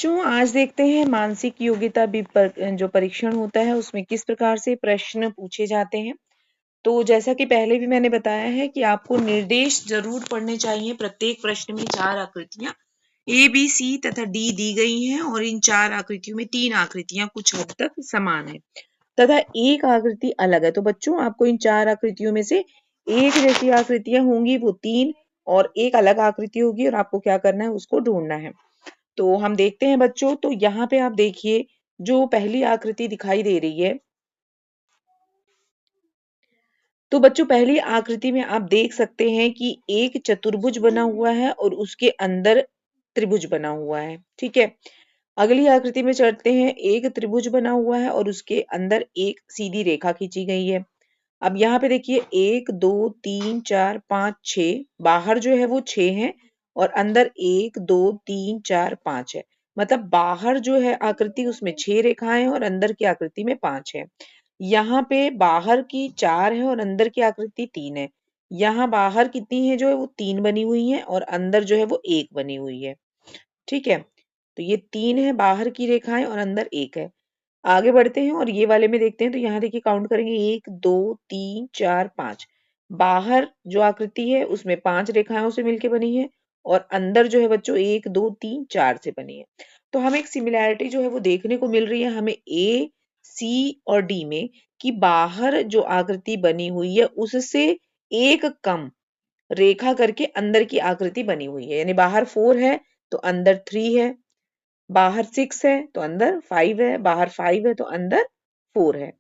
बच्चों आज देखते हैं मानसिक योग्यता जो परीक्षण होता है उसमें किस प्रकार से प्रश्न पूछे जाते हैं। तो जैसा कि पहले भी मैंने बताया है कि आपको निर्देश जरूर पढ़ने चाहिए। प्रत्येक प्रश्न में 4 आकृतियां ए बी सी तथा डी दी गई हैं और इन 4 आकृतियों में 3 आकृतियां कुछ हद तक समान है तथा एक आकृति अलग है। तो बच्चों आपको इन 4 आकृतियों में से एक जैसी आकृतियां होंगी वो 3 और एक अलग आकृति होगी और आपको क्या करना है उसको ढूंढना है। तो हम देखते हैं बच्चों, तो यहाँ पे आप देखिए जो पहली आकृति दिखाई दे रही है, तो बच्चों पहली आकृति में आप देख सकते हैं कि एक चतुर्भुज बना हुआ है और उसके अंदर त्रिभुज बना हुआ है। ठीक है, अगली आकृति में चलते हैं। एक त्रिभुज बना हुआ है और उसके अंदर एक सीधी रेखा खींची गई है। अब यहाँ पे देखिए 1 2 3 4 5 6, बाहर जो है वो 6 है और अंदर 1 2 3 4 5 है। मतलब बाहर जो है आकृति उसमें 6 रेखाएं और अंदर की आकृति में 5 है। यहाँ पे बाहर की 4 है और अंदर की आकृति 3 है। यहाँ बाहर कितनी है जो है वो 3 बनी हुई है और अंदर जो है वो 1 बनी हुई है। ठीक है, तो ये 3 है बाहर की रेखाएं और अंदर 1 है। आगे बढ़ते हैं और ये वाले में देखते हैं। तो यहाँ देखिए काउंट करेंगे 1 2 3 4 5। बाहर जो आकृति है उसमें 5 रेखाओं से मिलकर बनी है और अंदर जो है बच्चों 1 2 3 4 से बनी है। तो हमें एक सिमिलैरिटी जो है वो देखने को मिल रही है हमें ए सी और डी में, कि बाहर जो आकृति बनी हुई है उससे एक कम रेखा करके अंदर की आकृति बनी हुई है। यानी बाहर 4 है तो अंदर 3 है, बाहर 6 है तो अंदर 5 है, बाहर 5 है तो अंदर 4 है।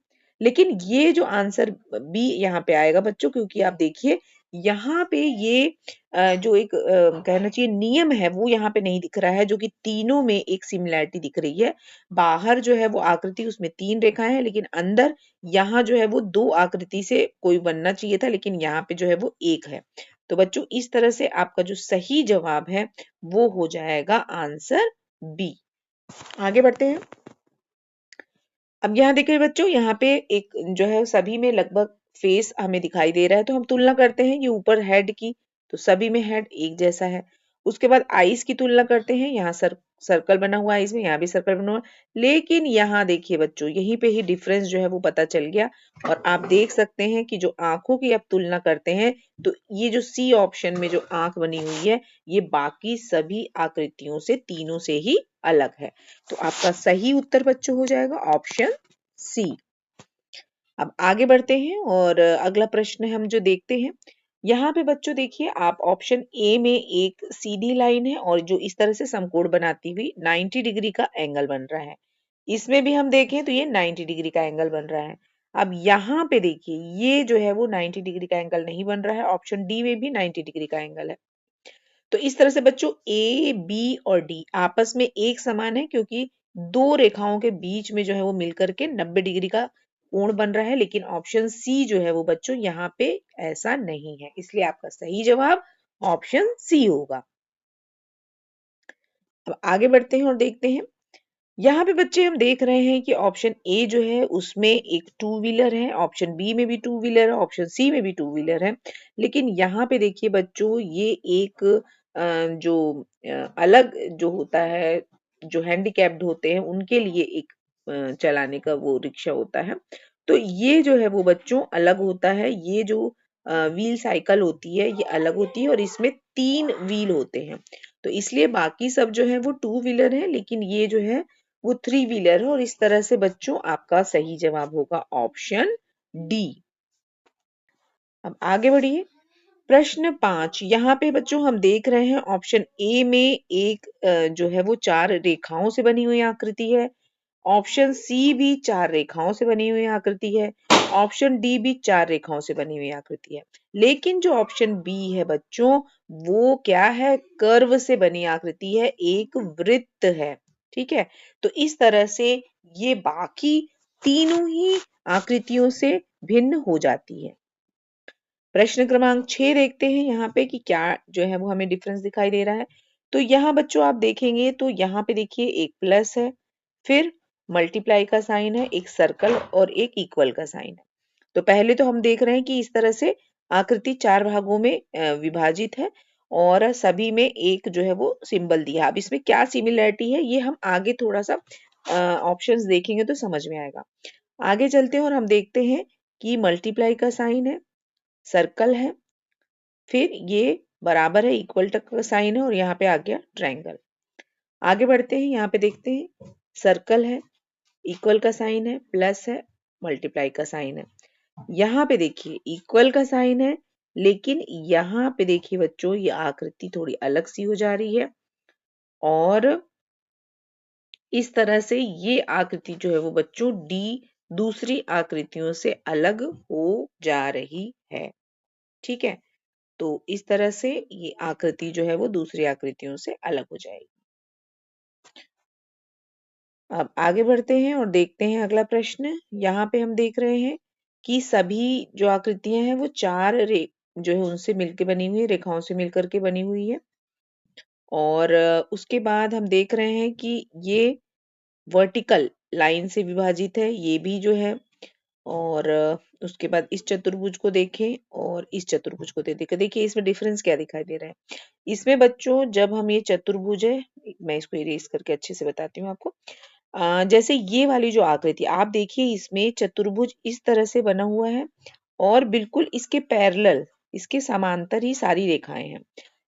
लेकिन ये जो आंसर बी यहाँ पे आएगा बच्चों, क्योंकि आप देखिए यहाँ पे ये जो एक कहना चाहिए नियम है वो यहाँ पे नहीं दिख रहा है, जो कि तीनों में एक सिमिलैरिटी दिख रही है। बाहर जो है वो आकृति उसमें 3 रेखाएं हैं लेकिन अंदर यहाँ जो है वो 2 आकृति से कोई बनना चाहिए था लेकिन यहाँ पे जो है वो 1 है। तो बच्चों इस तरह से आपका जो सही जवाब है वो हो जाएगा आंसर बी। आगे बढ़ते हैं। अब यहाँ देखिए बच्चों, यहाँ पे एक जो है सभी में लगभग फेस हमें दिखाई दे रहा है। तो हम तुलना करते हैं ये ऊपर हेड की, तो सभी में हेड एक जैसा है। उसके बाद आईज की तुलना करते हैं। यहाँ सर्कल बना हुआ है आईज में, यहाँ भी सर्कल बना हुआ है। लेकिन यहाँ देखिए बच्चों यहीं पे ही डिफरेंस जो है वो पता चल गया और आप देख सकते हैं कि जो आंखों की अब तुलना करते हैं तो ये जो सी ऑप्शन में जो आंख बनी हुई है ये बाकी सभी आकृतियों से तीनों से ही अलग है। तो आपका सही उत्तर बच्चों हो जाएगा ऑप्शन सी। अब आगे बढ़ते हैं और अगला प्रश्न हम जो देखते हैं, यहाँ पे बच्चों देखिए आप ऑप्शन ए में एक सीधी लाइन है और जो इस तरह से समकोण बनाती हुई 90 डिग्री का एंगल बन रहा है। इसमें भी हम देखें तो ये 90 डिग्री का एंगल बन रहा है। अब यहाँ पे देखिए ये जो है वो 90 डिग्री का एंगल नहीं बन रहा है। ऑप्शन डी में भी 90 डिग्री का एंगल है। तो इस तरह से बच्चों ए बी और डी आपस में एक समान है, क्योंकि दो रेखाओं के बीच में जो है वो मिलकर के 90 डिग्री का कोण बन रहा है। लेकिन ऑप्शन सी जो है वो बच्चों यहाँ पे ऐसा नहीं है, इसलिए आपका सही जवाब ऑप्शन सी होगा। अब आगे बढ़ते हैं और देखते हैं। यहाँ पे बच्चे हम देख रहे हैं कि ऑप्शन ए जो है उसमें एक टू व्हीलर है, ऑप्शन बी में भी टू व्हीलर है, ऑप्शन सी में भी टू व्हीलर है। लेकिन यहाँ पे देखिए बच्चों ये एक जो अलग जो होता है, जो हैंडीकैप्ड होते हैं उनके लिए एक चलाने का वो रिक्शा होता है। तो ये जो है वो बच्चों अलग होता है। ये जो व्हील साइकिल होती है ये अलग होती है और इसमें 3 व्हील होते हैं। तो इसलिए बाकी सब जो है वो टू व्हीलर है लेकिन ये जो है वो 3 व्हीलर है और इस तरह से बच्चों आपका सही जवाब होगा ऑप्शन डी। अब आगे बढ़िए। प्रश्न 5, यहाँ पे बच्चों हम देख रहे हैं ऑप्शन ए में एक जो है वो 4 रेखाओं से बनी हुई आकृति है। ऑप्शन सी भी 4 रेखाओं से बनी हुई आकृति है। ऑप्शन डी भी 4 रेखाओं से बनी हुई आकृति है। लेकिन जो ऑप्शन बी है बच्चों वो क्या है, कर्व से बनी आकृति है, एक वृत्त है। ठीक है, तो इस तरह से ये बाकी तीनों ही आकृतियों से भिन्न हो जाती है। प्रश्न क्रमांक 6 देखते हैं यहाँ पे कि क्या जो है वो हमें डिफरेंस दिखाई दे रहा है। तो यहाँ बच्चों आप देखेंगे तो यहाँ पे देखिए एक प्लस है, फिर मल्टीप्लाई का साइन है, एक सर्कल और एक इक्वल का साइन है। तो पहले तो हम देख रहे हैं कि इस तरह से आकृति 4 भागों में विभाजित है और सभी में एक जो है वो सिंबल दिया। अब इसमें क्या सिमिलरिटी है ये हम आगे थोड़ा सा ऑप्शंस देखेंगे तो समझ में आएगा। आगे चलते हैं और हम देखते हैं कि मल्टीप्लाई का साइन है, सर्कल है, फिर ये बराबर है, इक्वल का साइन है और यहाँ पे आ गया ट्रायंगल। आगे बढ़ते हैं, यहाँ पे देखते हैं सर्कल है, इक्वल का साइन है, प्लस है, मल्टीप्लाई का साइन है। यहाँ पे देखिए इक्वल का साइन है, लेकिन यहाँ पे देखिए बच्चों ये आकृति थोड़ी अलग सी हो जा रही है और इस तरह से ये आकृति जो है वो बच्चों डी दूसरी आकृतियों से अलग हो जा रही है। ठीक है, तो इस तरह से ये आकृति जो है वो दूसरी आकृतियों से अलग हो जाएगी। अब आगे बढ़ते हैं और देखते हैं अगला प्रश्न। यहाँ पे हम देख रहे हैं कि सभी जो आकृतियां हैं वो चार रे जो है उनसे मिलकर बनी हुई है, रेखाओं से मिलकर के बनी हुई है। और उसके बाद हम देख रहे हैं कि ये वर्टिकल लाइन से विभाजित है, ये भी जो है। और उसके बाद इस चतुर्भुज को देखें और इस चतुर्भुज को देखें। देखिए इसमें डिफरेंस क्या दिखाई दे रहा है। इसमें बच्चों जब हम ये चतुर्भुज है, मैं इसको इरेज करके अच्छे से बताती हूँ आपको। जैसे ये वाली जो आकृति आप देखिए, इसमें चतुर्भुज इस तरह से बना हुआ है और बिल्कुल इसके पैरेलल, इसके समांतर ही सारी रेखाएं हैं।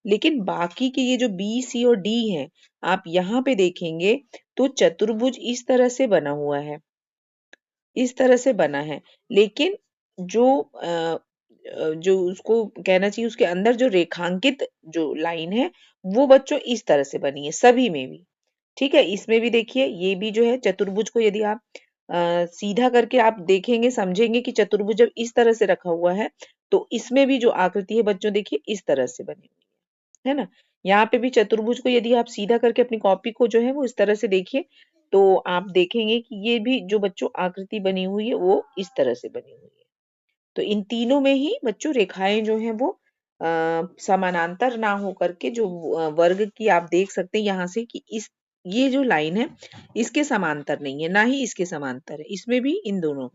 लेकिन बाकी के ये जो बी, सी और डी हैं, आप यहाँ पे देखेंगे तो चतुर्भुज इस तरह से बना हुआ है, इस तरह से बना है। लेकिन जो जो उसको कहना चाहिए उसके अंदर जो रेखांकित जो लाइन है वो बच्चों इस तरह से बनी है सभी में भी। ठीक है, इसमें भी देखिए ये भी जो है चतुर्भुज को यदि आप सीधा करके आप देखेंगे, समझेंगे कि चतुर्भुज जब इस तरह से रखा हुआ है तो इसमें भी जो आकृति है बच्चों देखिए इस तरह से बनी हुई है ना। यहाँ पे भी चतुर्भुज को यदि आप सीधा करके अपनी कॉपी को जो है वो इस तरह से देखिए तो आप देखेंगे कि ये भी जो बच्चों आकृति बनी हुई है वो इस तरह से बनी हुई है। तो इन तीनों में ही बच्चों रेखाएं जो हैं वो समानांतर ना हो करके जो वर्ग की आप देख सकते हैं यहाँ से कि इस ये जो लाइन है इसके समांतर नहीं है, ना ही इसके समांतर है, इसमें भी इन दोनों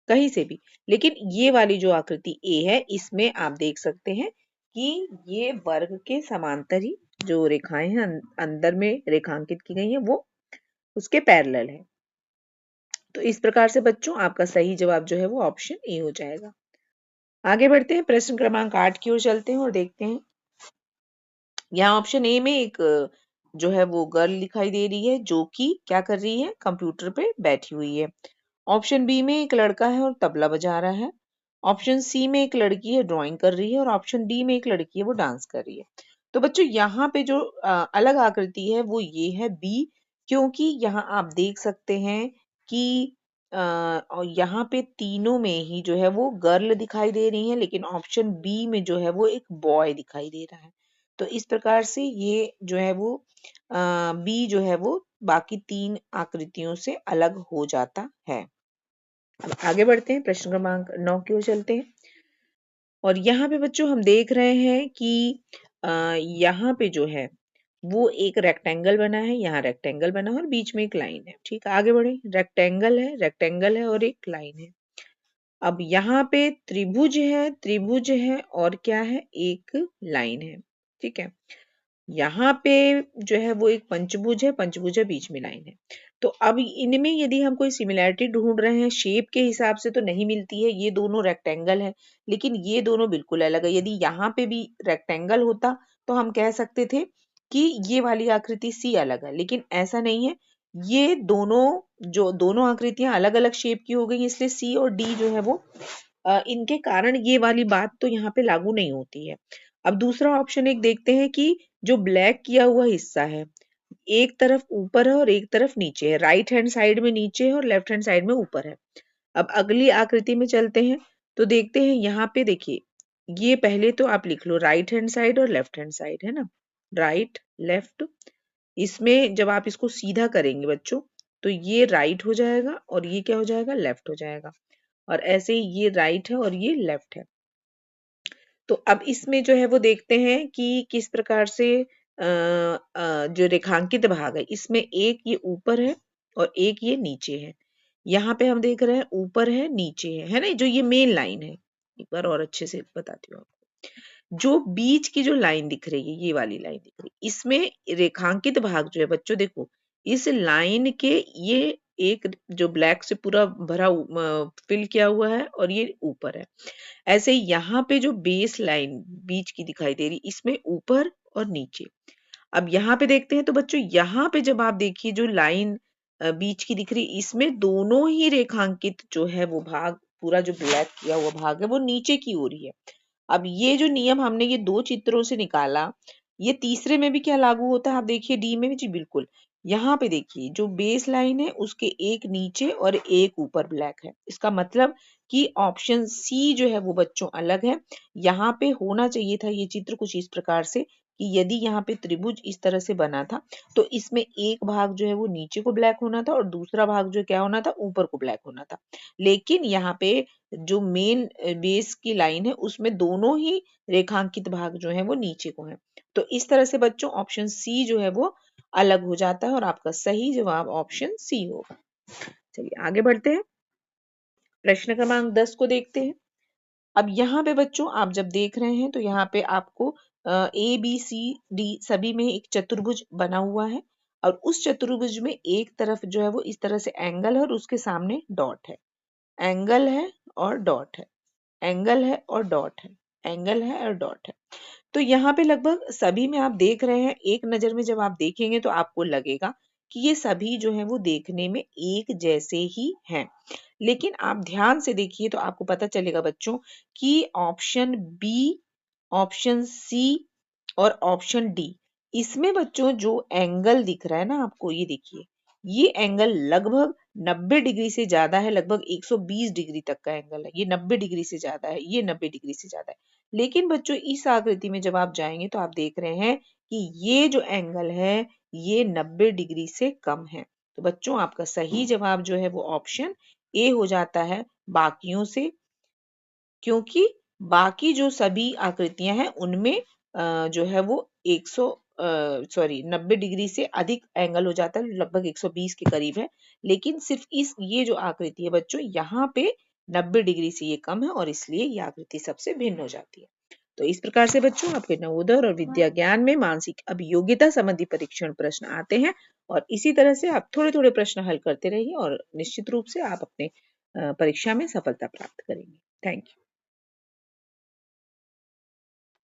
कहीं से भी। लेकिन ये वाली जो आकृति ए है इसमें आप देख सकते हैं कि ये वर्ग के समांतर ही जो रेखाएं हैं अंदर में रेखांकित की गई हैं वो उसके पैरेलल है। तो इस प्रकार से बच्चों आपका सही जवाब जो है वो ऑप्शन ए हो जाएगा। आगे बढ़ते हैं, प्रश्न क्रमांक 8 की ओर चलते हैं और देखते हैं। यहाँ ऑप्शन ए में एक जो है वो गर्ल दिखाई दे रही है जो कि क्या कर रही है, कंप्यूटर पे बैठी हुई है। ऑप्शन बी में एक लड़का है और तबला बजा रहा है। ऑप्शन सी में एक लड़की है ड्राइंग कर रही है और ऑप्शन डी में एक लड़की है वो डांस कर रही है। तो बच्चों यहाँ पे जो अलग आकृति है वो ये है बी, क्योंकि यहाँ आप देख सकते हैं कि और यहाँ पे तीनों में ही जो है वो गर्ल दिखाई दे रही है, लेकिन ऑप्शन बी में जो है वो एक बॉय दिखाई दे रहा है। तो इस प्रकार से ये जो है वो बी जो है वो बाकी तीन आकृतियों से अलग हो जाता है। अब आगे बढ़ते हैं, प्रश्न क्रमांक 9 की ओर चलते हैं और यहाँ पे बच्चों हम देख रहे हैं कि यहाँ पे जो है वो एक रेक्टेंगल बना है, यहाँ रेक्टेंगल बना है और बीच में एक लाइन है। ठीक है, आगे बढ़े। रेक्टेंगल है और एक लाइन है। अब यहाँ पे त्रिभुज है और क्या है, एक लाइन है। ठीक है, यहाँ पे जो है वो एक पंचभुज है, बीच में लाइन है। तो अब इनमें यदि हम कोई सिमिलैरिटी ढूंढ रहे हैं शेप के हिसाब से तो नहीं मिलती है, ये दोनों रेक्टेंगल है लेकिन ये दोनों बिल्कुल अलग है। यदि यहाँ पे भी रेक्टेंगल होता तो हम कह सकते थे कि ये वाली आकृति सी अलग है, लेकिन ऐसा नहीं है। ये दोनों आकृतियां अलग अलग शेप की हो गई, इसलिए सी और डी जो है वो इनके कारण ये वाली बात तो यहाँ पे लागू नहीं होती है। अब दूसरा ऑप्शन एक देखते हैं कि जो ब्लैक किया हुआ हिस्सा है एक तरफ ऊपर है और एक तरफ नीचे है, राइट हैंड साइड में नीचे है और लेफ्ट हैंड साइड में ऊपर है। अब अगली आकृति में चलते हैं तो देखते हैं यहाँ पे देखिए, ये पहले तो आप लिख लो राइट हैंड साइड और लेफ्ट हैंड साइड है ना, राइट लेफ्ट। इसमें जब आप इसको सीधा करेंगे बच्चों तो ये राइट हो जाएगा और ये क्या हो जाएगा, लेफ्ट हो जाएगा। और ऐसे ही ये राइट है और ये लेफ्ट है। तो अब इसमें जो है वो देखते हैं कि किस प्रकार से जो रेखांकित भाग है इसमें एक ये ऊपर है और एक ये नीचे है। यहाँ पे हम देख रहे हैं ऊपर है नीचे है ना, जो ये मेन लाइन है। एक बार और अच्छे से बताती हूँ आपको। जो बीच की जो लाइन दिख रही है, ये वाली लाइन दिख रही है, इसमें रेखांकित भाग जो है बच्चों देखो, इस लाइन के ये एक जो ब्लैक से पूरा भरा फिल किया हुआ है और ये ऊपर है। ऐसे ही यहाँ पे जो बेस लाइन बीच की दिखाई दे रही, इसमें ऊपर और नीचे। अब यहाँ पे देखते हैं तो बच्चों यहाँ पे जब आप देखिए जो लाइन बीच की दिख रही, इसमें दोनों ही रेखांकित जो है वो भाग, पूरा जो ब्लैक किया हुआ भाग है वो नीचे की ओर ही है। अब ये जो नियम हमने ये 2 चित्रों से निकाला, ये तीसरे में भी क्या लागू होता है? आप देखिए डी में भी जी बिल्कुल। यहाँ पे देखिए जो बेस लाइन है उसके एक नीचे और एक ऊपर ब्लैक है। इसका मतलब कि ऑप्शन सी जो है वो बच्चों अलग है। यहाँ पे होना चाहिए था ये चित्र कुछ इस प्रकार से कि यदि यहाँ पे त्रिभुज इस तरह से बना था, तो इसमें एक भाग जो है वो नीचे को ब्लैक होना था और दूसरा भाग जो क्या होना था, ऊपर को ब्लैक होना था। लेकिन यहाँ पे जो मेन बेस की लाइन है उसमें दोनों ही रेखांकित भाग जो है वो नीचे को है। तो इस तरह से बच्चों ऑप्शन सी जो है वो अलग हो जाता है और आपका सही जवाब ऑप्शन सी होगा। चलिए आगे बढ़ते हैं, प्रश्न क्रमांक 10 को देखते हैं। अब यहाँ पे बच्चों आप जब देख रहे हैं तो यहाँ पे आपको ए बी सी डी सभी में एक चतुर्भुज बना हुआ है और उस चतुर्भुज में एक तरफ जो है वो इस तरह से एंगल है और उसके सामने डॉट है। एंगल है और डॉट है, एंगल है और डॉट है, एंगल है और डॉट है। तो यहाँ पे लगभग सभी में आप देख रहे हैं, एक नजर में जब आप देखेंगे तो आपको लगेगा कि ये सभी जो है वो देखने में एक जैसे ही हैं। लेकिन आप ध्यान से देखिए तो आपको पता चलेगा बच्चों कि ऑप्शन बी, ऑप्शन सी और ऑप्शन डी, इसमें बच्चों जो एंगल दिख रहा है ना आपको, ये देखिए, ये एंगल लगभग 90 डिग्री से ज्यादा है, लगभग 120 डिग्री तक का एंगल है। ये 90 डिग्री से ज्यादा है, ये 90 डिग्री से ज्यादा है। लेकिन बच्चों इस आकृति में जब आप जाएंगे तो आप देख रहे हैं कि ये जो एंगल है ये 90 डिग्री से कम है। तो बच्चों आपका सही जवाब जो है वो ऑप्शन ए हो जाता है बाकियों से, क्योंकि बाकी जो सभी आकृतियां हैं उनमें जो है वो 90 डिग्री से अधिक एंगल हो जाता है, लगभग 120 के करीब है। लेकिन सिर्फ इस ये जो आकृति है बच्चों, यहाँ पे 90 डिग्री से ये कम है और इसलिए ये आकृति सबसे भिन्न हो जाती है। तो इस प्रकार से बच्चों आपके नवोदय और विद्या ज्ञान में मानसिक अभियोग्यता संबंधी परीक्षण प्रश्न आते हैं और इसी तरह से आप थोड़े थोड़े प्रश्न हल करते रहिए और निश्चित रूप से आप अपने परीक्षा में सफलता प्राप्त करेंगे। Thank you.